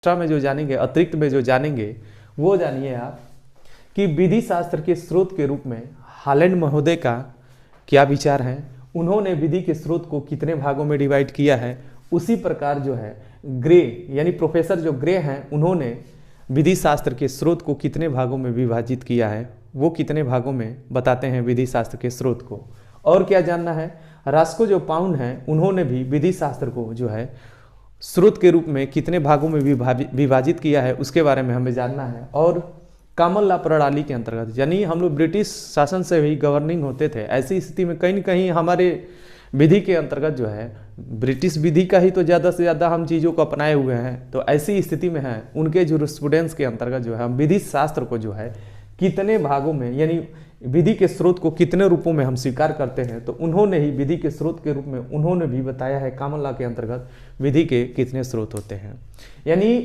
Extra में जो जानेंगे, अतिरिक्त में जो जानेंगे, वो जानिए आप कि विधि शास्त्र के स्रोत के रूप में हॉलैंड महोदय का क्या विचार है, उन्होंने विधि के स्रोत को कितने भागों में डिवाइड किया है। उसी प्रकार जो है ग्रे यानी प्रोफेसर जो ग्रे हैं, उन्होंने विधि शास्त्र के स्रोत को कितने भागों में विभाजित किया है, वो कितने भागों में बताते हैं विधि शास्त्र के स्रोत को। और क्या जानना है, रास्को जो पाउंड हैं, उन्होंने भी विधि शास्त्र को जो है स्रोत के रूप में कितने भागों में विभाजित किया है, उसके बारे में हमें जानना है। और कॉमन लॉ प्रणाली के अंतर्गत, यानी हम लोग ब्रिटिश शासन से भी गवर्निंग होते थे, ऐसी स्थिति में कहीं न कहीं हमारे विधि के अंतर्गत जो है ब्रिटिश विधि का ही तो ज़्यादा से ज़्यादा हम चीज़ों को अपनाए हुए हैं। तो ऐसी स्थिति में है उनके जूरिस्प्रूडेंस के अंतर्गत जो है हम विधि शास्त्र को जो है कितने भागों में, यानी विधि के स्रोत को कितने रूपों में हम स्वीकार करते हैं, तो उन्होंने ही विधि के स्रोत के रूप में उन्होंने भी बताया है कॉमन लॉ के अंतर्गत विधि के कितने स्रोत होते हैं। यानी